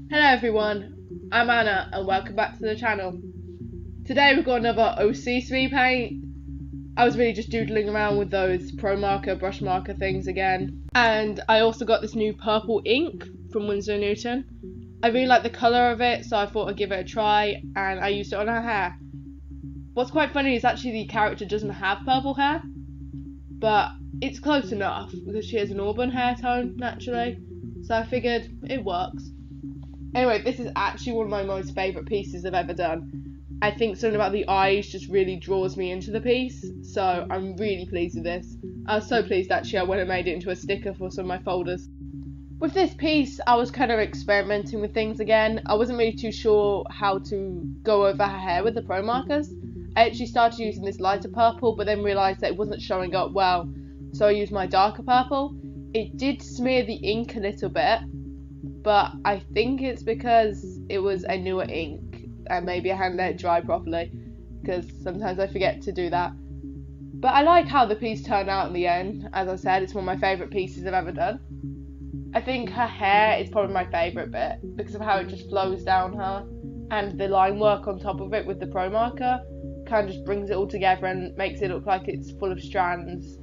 Hello everyone, I'm Anna and welcome back to the channel. Today we've got another OC spray paint. I was really just doodling around with those PROMARKER brush marker things again. And I also got this new purple ink from Winsor and Newton. I really like the colour of it, so I thought I'd give it a try, and I used it on her hair. What's quite funny is actually the character doesn't have purple hair, but it's close enough because she has an auburn hair tone naturally, so I figured it works. Anyway, this is actually one of my most favourite pieces I've ever done. I think something about the eyes just really draws me into the piece, so I'm really pleased with this. I was so pleased actually I went and made it into a sticker for some of my folders. With this piece, I was kind of experimenting with things again. I wasn't really too sure how to go over her hair with the PROMARKERs. I actually started using this lighter purple, but then realised that it wasn't showing up well, so I used my darker purple. It did smear the ink a little bit, but I think it's because it was a newer ink and maybe I hadn't let it dry properly, because sometimes I forget to do that. But I like how the piece turned out in the end. As I said, it's one of my favourite pieces I've ever done. I think her hair is probably my favourite bit because of how it just flows down her, and the line work on top of it with the PROMARKER kind of just brings it all together and makes it look like it's full of strands.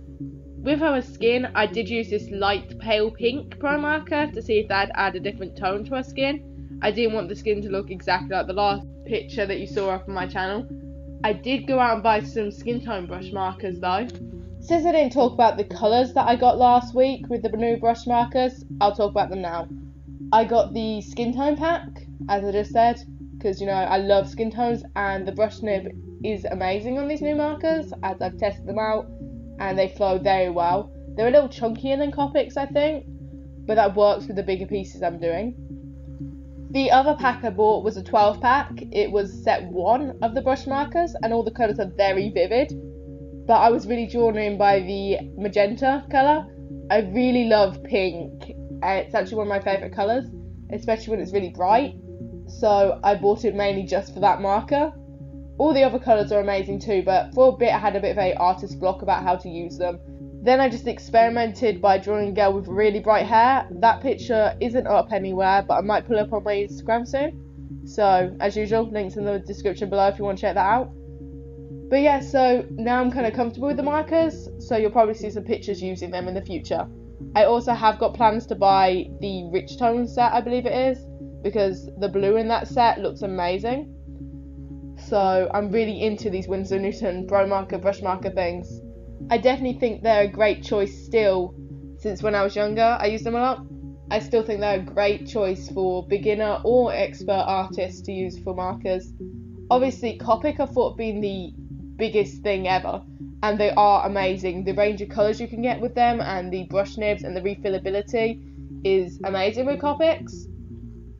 With her skin, I did use this light pale pink PROMARKER to see if that'd add a different tone to her skin. I didn't want the skin to look exactly like the last picture that you saw up on my channel. I did go out and buy some skin tone brush markers though. Since I didn't talk about the colours that I got last week with the new brush markers, I'll talk about them now. I got the skin tone pack, as I just said, because you know I love skin tones, and the brush nib is amazing on these new markers as I've tested them out, and they flow very well. They're a little chunkier than Copics, I think, but that works with the bigger pieces I'm doing. The other pack I bought was a 12 pack. It was set 1 of the brush markers, and all the colours are very vivid, but I was really drawn in by the magenta colour. I really love pink. It's actually one of my favourite colours, especially when it's really bright, so I bought it mainly just for that marker. All the other colours are amazing too, but for a bit I had a bit of a artist block about how to use them. Then I just experimented by drawing a girl with really bright hair. That picture isn't up anywhere, but I might pull up on my Instagram soon. So, as usual, links in the description below if you want to check that out. But yeah, so now I'm kind of comfortable with the markers, so you'll probably see some pictures using them in the future. I also have got plans to buy the rich tone set, I believe it is, because the blue in that set looks amazing. So I'm really into these Winsor and Newton PROMARKER brush marker things. I definitely think they're a great choice still, since when I was younger I used them a lot. I still think they're a great choice for beginner or expert artists to use for markers. Obviously Copic I thought being the biggest thing ever, and they are amazing. The range of colours you can get with them and the brush nibs and the refillability is amazing with Copics.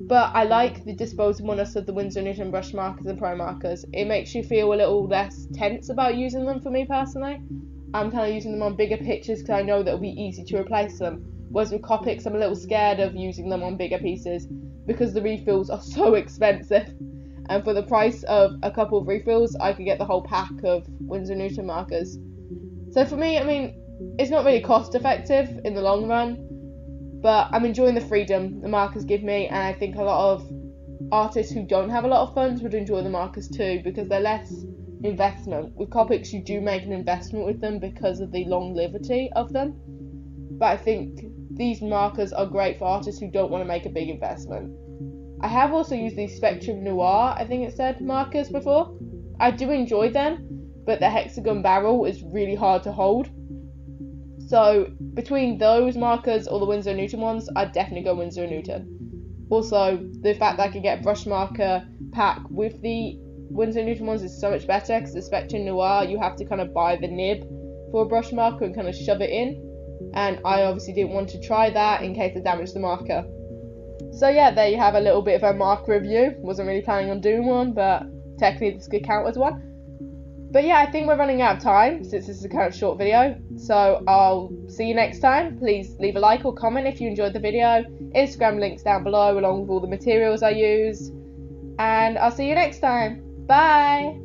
But I like the disposableness of the Winsor and Newton brush markers and PROMARKERs. It makes you feel a little less tense about using them for me personally. I'm kind of using them on bigger pictures because I know that it'll be easy to replace them. Whereas with Copics, I'm a little scared of using them on bigger pieces because the refills are so expensive. And for the price of a couple of refills, I could get the whole pack of Winsor and Newton markers. So for me, I mean, it's not really cost effective in the long run, but I'm enjoying the freedom the markers give me, and I think a lot of artists who don't have a lot of funds would enjoy the markers too, because they're less investment. With Copics, you do make an investment with them because of the longevity of them, but I think these markers are great for artists who don't want to make a big investment. I have also used these Spectrum Noir, I think it said, markers before. I do enjoy them, but the hexagon barrel is really hard to hold. So between those markers or the Winsor and Newton ones, I'd definitely go Winsor and Newton. Also, the fact that I can get a brush marker pack with the Winsor and Newton ones is so much better, because the Spectrum Noir, you have to kind of buy the nib for a brush marker and kind of shove it in. And I obviously didn't want to try that in case I damaged the marker. So yeah, there you have a little bit of a marker review. Wasn't really planning on doing one, but technically this could count as one. But yeah, I think we're running out of time since this is a kind of short video. So I'll see you next time. Please leave a like or comment if you enjoyed the video. Instagram links down below along with all the materials I used. And I'll see you next time. Bye!